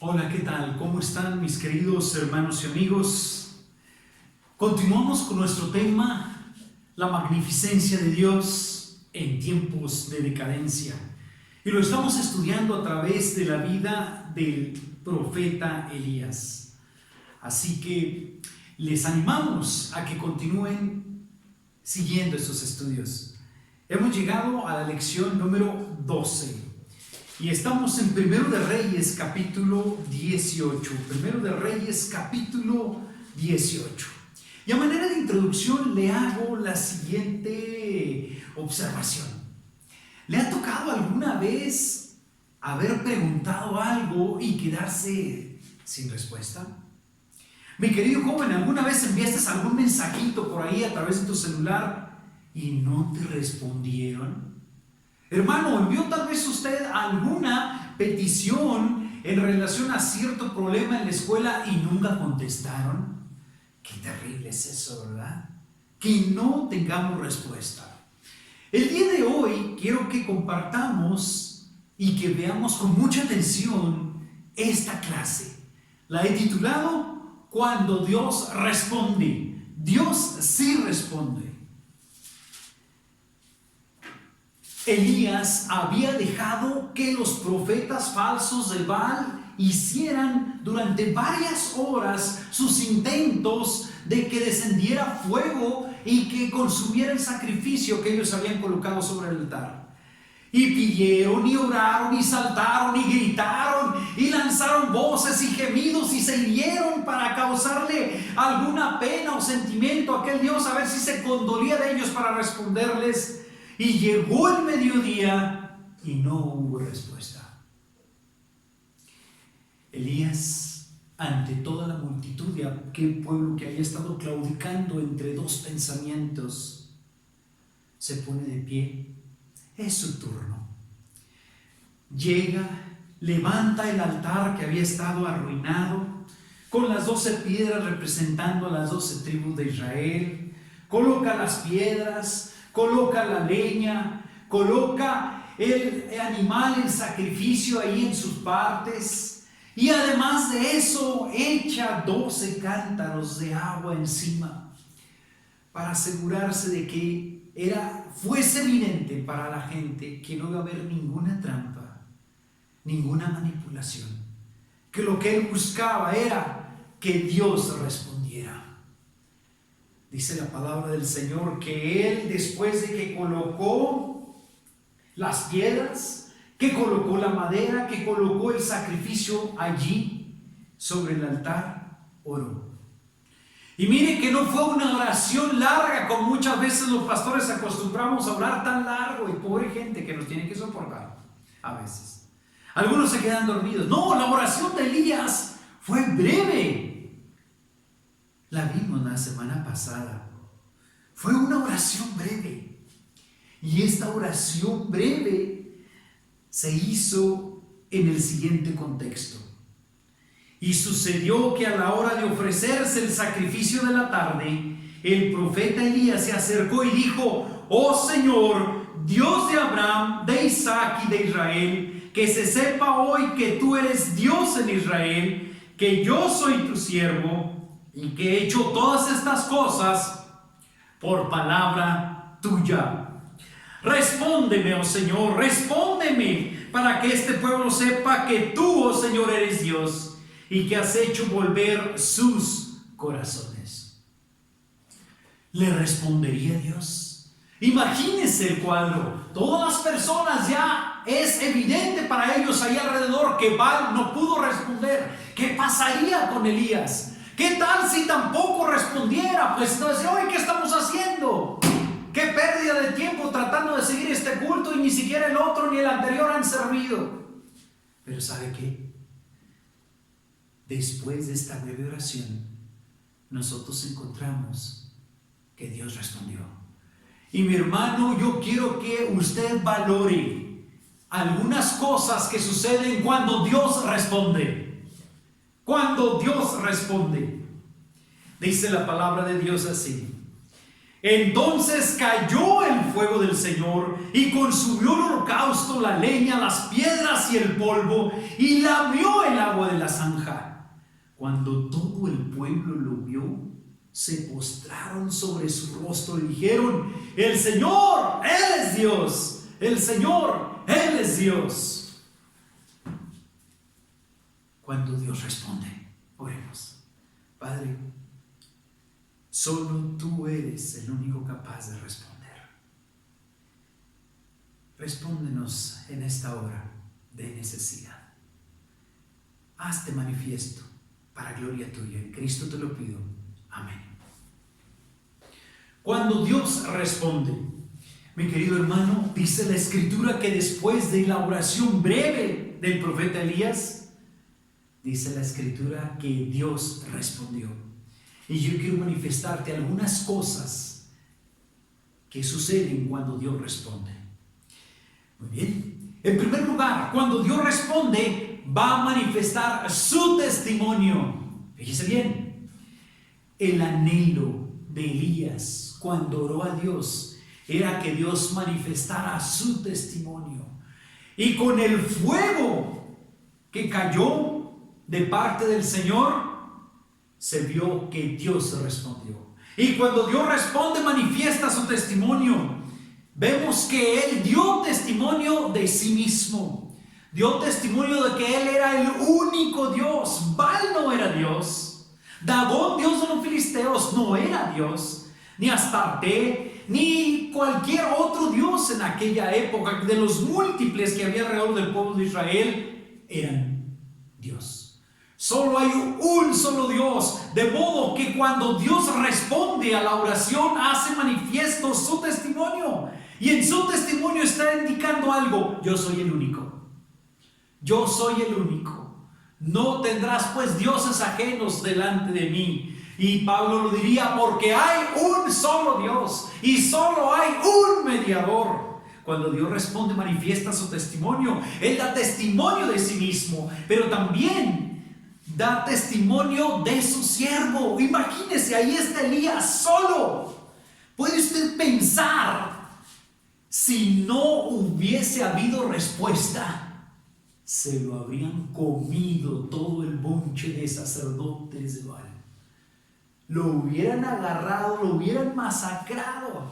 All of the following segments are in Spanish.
Hola, ¿qué tal? ¿Cómo están mis queridos hermanos y amigos? Continuamos con nuestro tema, la magnificencia de Dios en tiempos de decadencia. Y lo estamos estudiando a través de la vida del profeta Elías. Así que les animamos a que continúen siguiendo estos estudios. Hemos llegado a la lección número 12. Y estamos en Primero de Reyes, capítulo 18. Primero de Reyes, capítulo 18. Y a manera de introducción le hago la siguiente observación. ¿Le ha tocado alguna vez haber preguntado algo y quedarse sin respuesta? Mi querido joven, ¿alguna vez enviaste algún mensajito por ahí a través de tu celular y no te respondieron? Hermano, ¿envió tal vez usted alguna petición en relación a cierto problema en la escuela y nunca contestaron? Qué terrible es eso, ¿verdad? Que no tengamos respuesta. El día de hoy quiero que compartamos y que veamos con mucha atención esta clase. La he titulado Cuando Dios responde. Dios sí responde. Elías había dejado que los profetas falsos de Baal hicieran durante varias horas sus intentos de que descendiera fuego y que consumiera el sacrificio que ellos habían colocado sobre el altar. Y pidieron, y oraron, y saltaron, y gritaron, y lanzaron voces y gemidos, y se hirieron para causarle alguna pena o sentimiento a aquel Dios, a ver si se condolía de ellos para responderles. Y llegó el mediodía y no hubo respuesta. Elías, ante toda la multitud de aquel pueblo que había estado claudicando entre dos pensamientos, se pone de pie. Es su turno. Llega, levanta el altar que había estado arruinado, con las 12 piedras representando a las 12 tribus de Israel. Coloca las piedras, coloca la leña, coloca el animal en sacrificio ahí en sus partes, y además de eso echa 12 cántaros de agua encima para asegurarse de que fuese evidente para la gente que no iba a haber ninguna trampa, ninguna manipulación, que lo que él buscaba era que Dios respondiera. Dice la palabra del Señor que él, después de que colocó las piedras, que colocó la madera, que colocó el sacrificio allí sobre el altar, oró. Y mire que no fue una oración larga, como muchas veces los pastores acostumbramos a orar tan largo, y pobre gente que nos tiene que soportar a veces. Algunos se quedan dormidos. No, la oración de Elías fue breve. La vimos la semana pasada. Fue una oración breve. Y esta oración breve se hizo en el siguiente contexto. Y sucedió que a la hora de ofrecerse el sacrificio de la tarde, el profeta Elías se acercó y dijo: Oh Señor, Dios de Abraham, de Isaac y de Israel, que se sepa hoy que tú eres Dios en Israel, que yo soy tu siervo, y que he hecho todas estas cosas por palabra tuya. Respóndeme, oh Señor, respóndeme, para que este pueblo sepa que tú, oh Señor, eres Dios, y que has hecho volver sus corazones. ¿Le respondería Dios? Imagínense el cuadro. Todas las personas, ya es evidente para ellos ahí alrededor que Baal no pudo responder. ¿Qué pasaría con Elías? ¿Qué tal si tampoco respondiera? Pues entonces, hoy, ¿qué estamos haciendo? ¿Qué pérdida de tiempo tratando de seguir este culto y ni siquiera el otro ni el anterior han servido? Pero ¿sabe qué? Después de esta breve oración, nosotros encontramos que Dios respondió. Y mi hermano, yo quiero que usted valore algunas cosas que suceden cuando Dios responde. Cuando Dios responde, dice la palabra de Dios así: Entonces cayó el fuego del Señor y consumió el holocausto, la leña, las piedras y el polvo, y lamió el agua de la zanja. Cuando todo el pueblo lo vio, se postraron sobre su rostro y dijeron: el Señor, Él es Dios. El Señor, Él es Dios. Cuando Dios responde, oremos. Padre, solo tú eres el único capaz de responder. Respóndenos en esta hora de necesidad. Hazte manifiesto para gloria tuya. En Cristo te lo pido. Amén. Cuando Dios responde, mi querido hermano, dice la Escritura que después de la oración breve del profeta Elías, dice la Escritura que Dios respondió. Y yo quiero manifestarte algunas cosas que suceden cuando Dios responde. Muy bien. En primer lugar, cuando Dios responde, va a manifestar su testimonio. Fíjese bien, el anhelo de Elías cuando oró a Dios era que Dios manifestara su testimonio. Y con el fuego que cayó de parte del Señor, se vio que Dios respondió. Y cuando Dios responde, manifiesta su testimonio. Vemos que Él dio testimonio de sí mismo. Dio testimonio de que Él era el único Dios. Baal no era Dios. Dagón, dios de los filisteos, no era Dios. Ni Astarte, ni cualquier otro dios en aquella época, de los múltiples que había alrededor del pueblo de Israel, eran Dios. Solo hay un solo Dios, de modo que cuando Dios responde a la oración, hace manifiesto su testimonio. Y en su testimonio está indicando algo: yo soy el único. Yo soy el único. No tendrás pues dioses ajenos delante de mí. Y Pablo lo diría: porque hay un solo Dios y solo hay un mediador. Cuando Dios responde, manifiesta su testimonio. Él da testimonio de sí mismo, pero también da testimonio de su siervo. Imagínese, ahí está Elías solo. ¿Puede usted pensar si no hubiese habido respuesta? Se lo habrían comido todo el bonche de sacerdotes de Baal. Lo hubieran agarrado, lo hubieran masacrado.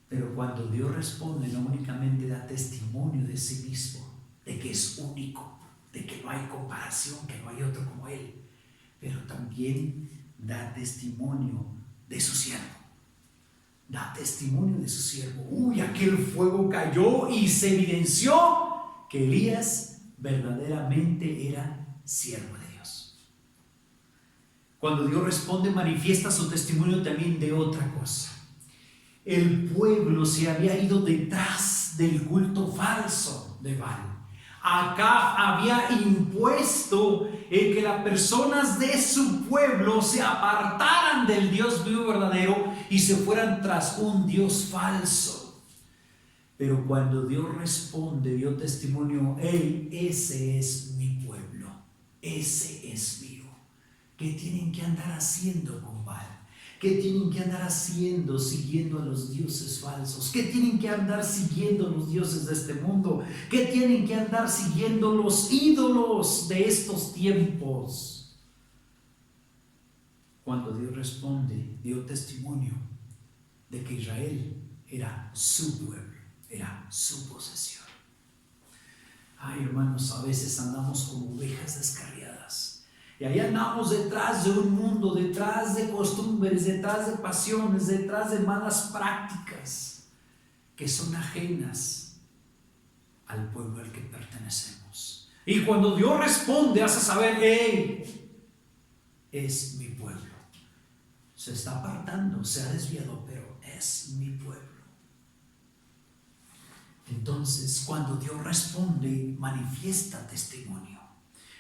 Pero cuando Dios responde, no únicamente da testimonio de sí mismo, de que es único, de que no hay comparación, que no hay otro como Él, pero también da testimonio de su siervo. Da testimonio de su siervo. Uy, aquel fuego cayó y se evidenció que Elías verdaderamente era siervo de Dios. Cuando Dios responde, manifiesta su testimonio también de otra cosa. El pueblo se había ido detrás del culto falso de Baal. Acab había impuesto que las personas de su pueblo se apartaran del Dios vivo verdadero y se fueran tras un Dios falso. Pero cuando Dios responde, dio testimonio: ese es mi pueblo, ese es mío. ¿Qué tienen que andar haciendo con Baal? ¿Qué tienen que andar haciendo siguiendo a los dioses falsos? ¿Qué tienen que andar siguiendo los dioses de este mundo? ¿Qué tienen que andar siguiendo los ídolos de estos tiempos? Cuando Dios responde, dio testimonio de que Israel era su pueblo, era su posesión. Ay, hermanos, a veces andamos como ovejas descarriadas. Y ahí andamos detrás de un mundo, detrás de costumbres, detrás de pasiones, detrás de malas prácticas que son ajenas al pueblo al que pertenecemos. Y cuando Dios responde, hace saber: es mi pueblo. Se está apartando, se ha desviado, pero es mi pueblo. Entonces, cuando Dios responde, manifiesta testimonio.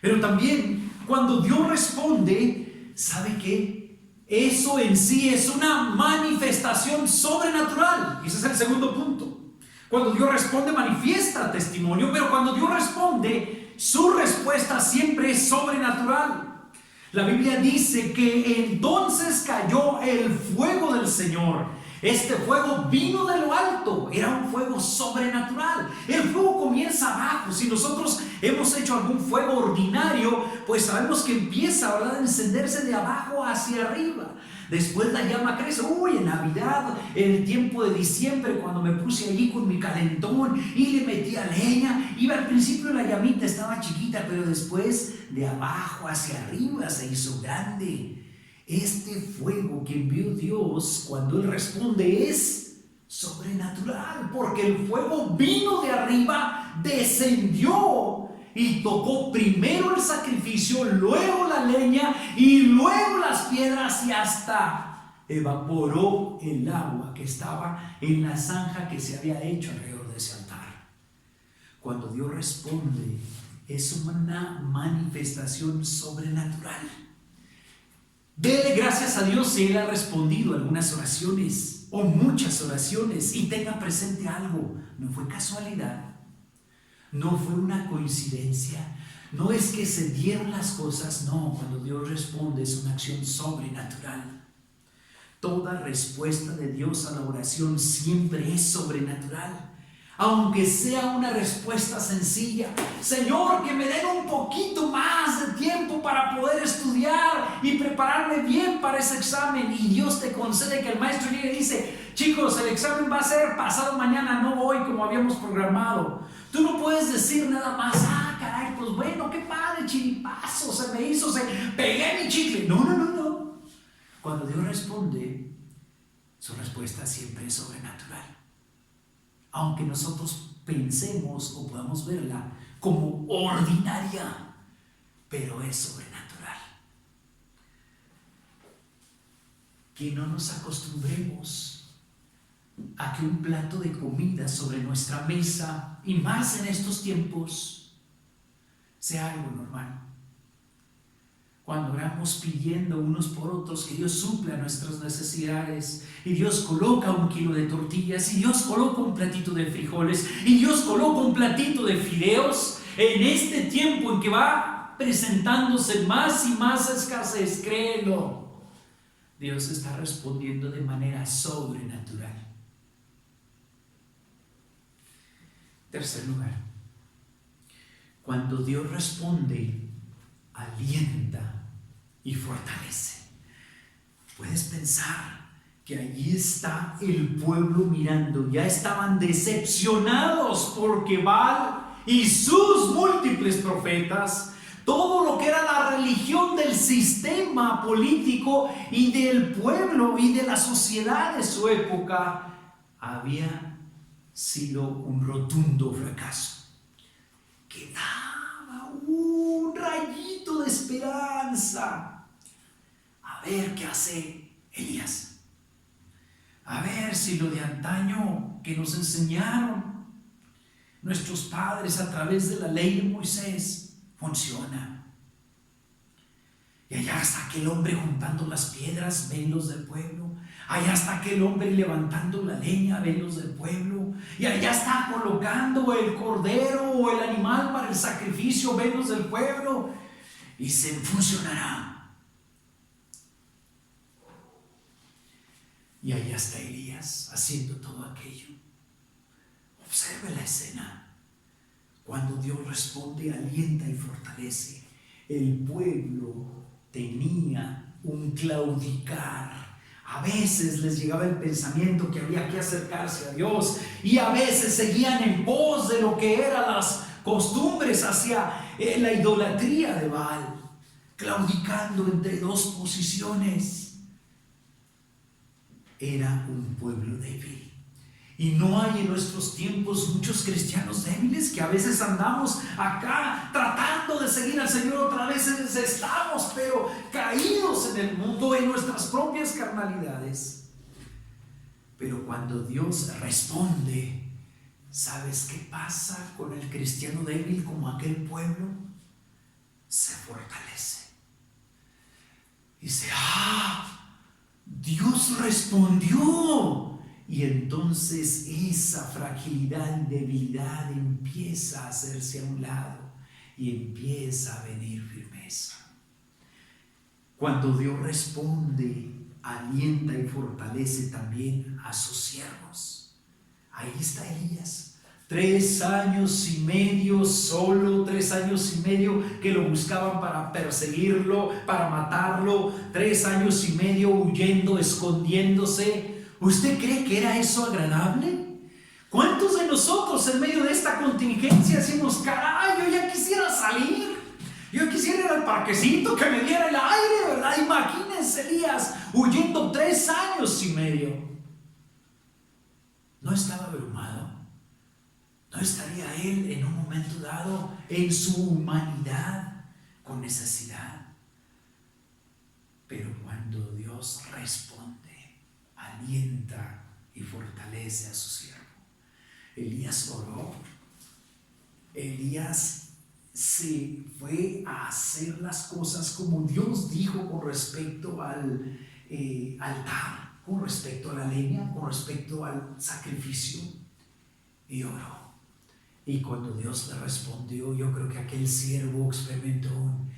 Pero también, cuando Dios responde, ¿sabe qué? Eso en sí es una manifestación sobrenatural. Ese es el segundo punto. Cuando Dios responde, manifiesta testimonio, pero cuando Dios responde, su respuesta siempre es sobrenatural. La Biblia dice que entonces cayó el fuego del Señor. Este fuego vino de lo alto, era un fuego sobrenatural. El fuego comienza abajo. Si nosotros hemos hecho algún fuego ordinario, pues sabemos que empieza, ¿verdad?, a encenderse de abajo hacia arriba. Después la llama crece. En Navidad, en el tiempo de diciembre, cuando me puse allí con mi calentón y le metía leña, iba al principio la llamita, estaba chiquita, pero después de abajo hacia arriba se hizo grande. Este fuego que envió Dios cuando Él responde es sobrenatural, porque el fuego vino de arriba, descendió y tocó primero el sacrificio, luego la leña y luego las piedras, y hasta evaporó el agua que estaba en la zanja que se había hecho alrededor de ese altar. Cuando Dios responde, es una manifestación sobrenatural. Dele gracias a Dios si Él ha respondido algunas oraciones o muchas oraciones, y tenga presente algo: no fue casualidad, no fue una coincidencia, no es que se dieron las cosas. No, cuando Dios responde es una acción sobrenatural. Toda respuesta de Dios a la oración siempre es sobrenatural. Aunque sea una respuesta sencilla: Señor, que me den un poquito más de tiempo para poder estudiar y prepararme bien para ese examen. Y Dios te concede que el maestro llegue y dice: chicos, el examen va a ser pasado mañana, no hoy como habíamos programado. Tú no puedes decir nada más: caray, pues bueno, qué padre, chiripazo, se me hizo, pegué mi chicle. No. Cuando Dios responde, su respuesta siempre es sobrenatural. Aunque nosotros pensemos o podamos verla como ordinaria, pero es sobrenatural. Que no nos acostumbremos a que un plato de comida sobre nuestra mesa, y más en estos tiempos, sea algo normal. Cuando oramos pidiendo unos por otros que Dios supla nuestras necesidades, y Dios coloca 1 kilo de tortillas, y Dios coloca un platito de frijoles, y Dios coloca un platito de fideos, en este tiempo en que va presentándose más y más escasez, créelo, Dios está respondiendo de manera sobrenatural. Tercer lugar, cuando Dios responde, alienta y fortalece. Puedes pensar que allí está el pueblo mirando. Ya estaban decepcionados porque Baal y sus múltiples profetas, todo lo que era la religión del sistema político y del pueblo y de la sociedad de su época, había sido un rotundo fracaso. Quedaba un rayito de esperanza. A ver qué hace Elías. A ver si lo de antaño que nos enseñaron nuestros padres a través de la ley de Moisés funciona. Y allá está aquel hombre juntando las piedras, ven los del pueblo. Allá está aquel hombre levantando la leña, ven los del pueblo. Y allá está colocando el cordero o el animal para el sacrificio, ven los del pueblo. Y se funcionará. Y allá está Elías haciendo todo aquello. Observe la escena. Cuando Dios responde, alienta y fortalece. El pueblo tenía un claudicar. A veces les llegaba el pensamiento que había que acercarse a Dios, y a veces seguían en pos de lo que eran las costumbres hacia la idolatría de Baal, claudicando entre dos posiciones. Era un pueblo débil. Y no hay en nuestros tiempos muchos cristianos débiles que a veces andamos acá tratando de seguir al Señor, otras veces estamos pero caídos en el mundo, en nuestras propias carnalidades. Pero cuando Dios responde, ¿sabes qué pasa con el cristiano débil como aquel pueblo? Se fortalece. Dice: Dios respondió. Y entonces esa fragilidad y debilidad empieza a hacerse a un lado y empieza a venir firmeza. Cuando Dios responde, alienta y fortalece también a sus siervos. Ahí está Elías. 3 años y medio solo, 3 años y medio que lo buscaban para perseguirlo, para matarlo, 3 años y medio huyendo, escondiéndose. ¿Usted cree que era eso agradable? ¿Cuántos de nosotros en medio de esta contingencia decimos, caray, yo ya quisiera salir? Yo quisiera ir al parquecito que me diera el aire, ¿verdad? Imagínense Elías huyendo 3 años y medio. ¿No estaba abrumado? ¿No estaría él en un momento dado en su humanidad con necesidad? Pero cuando Dios responde, alienta y fortalece a su siervo. Elías oró. Elías se fue a hacer las cosas como Dios dijo con respecto al altar, con respecto a la leña, con respecto al sacrificio, y oró. Y cuando Dios le respondió, yo creo que aquel siervo experimentó un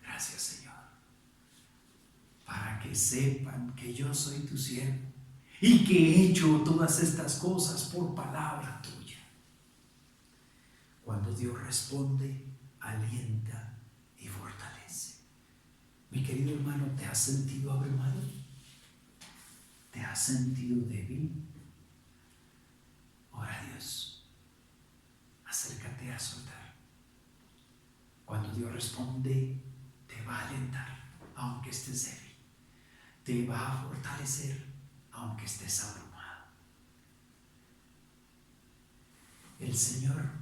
gracias, Señor, para que sepan que yo soy tu siervo y que he hecho todas estas cosas por palabra tuya. Cuando Dios responde, alienta y fortalece. Mi querido hermano, ¿te has sentido abrumado? ¿Te has sentido débil? Ora a Dios. Acércate a soltar. Cuando Dios responde, te va a alentar, aunque estés débil. Te va a fortalecer, aunque estés abrumado. El Señor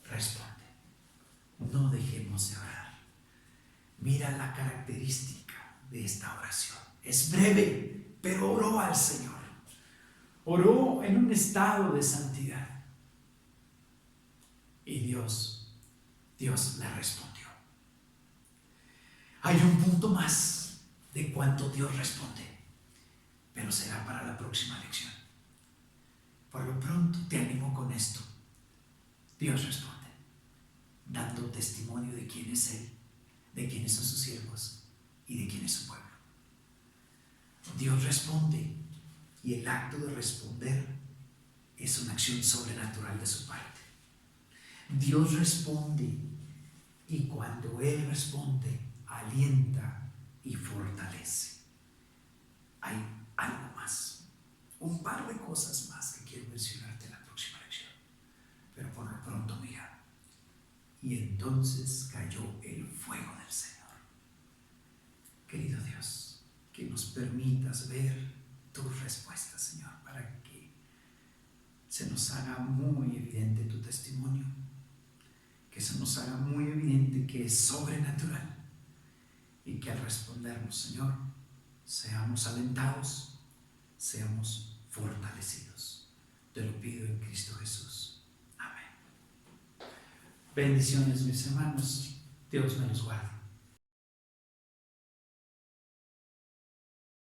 responde. No dejemos de orar. Mira la característica de esta oración. Es breve, pero oró al Señor. Oró en un estado de santidad. Y Dios le respondió. Hay un punto más de cuánto Dios responde, pero será para la próxima lección. Por lo pronto te animo con esto. Dios responde, dando testimonio de quién es Él, de quiénes son sus siervos y de quién es su pueblo. Dios responde, y el acto de responder es una acción sobrenatural de su parte. Dios responde, y cuando Él responde, alienta y fortalece. Hay algo más, un par de cosas más que quiero mencionarte en la próxima lección, pero por lo pronto mira. Y entonces cayó el fuego del Señor. Querido Dios, que nos permitas ver tus respuestas, Señor, para que se nos haga muy evidente tu testimonio, que se nos haga muy evidente que es sobrenatural, y que al respondernos, Señor, seamos alentados, seamos fortalecidos. Te lo pido en Cristo Jesús. Amén. Bendiciones, mis hermanos. Dios me los guarde.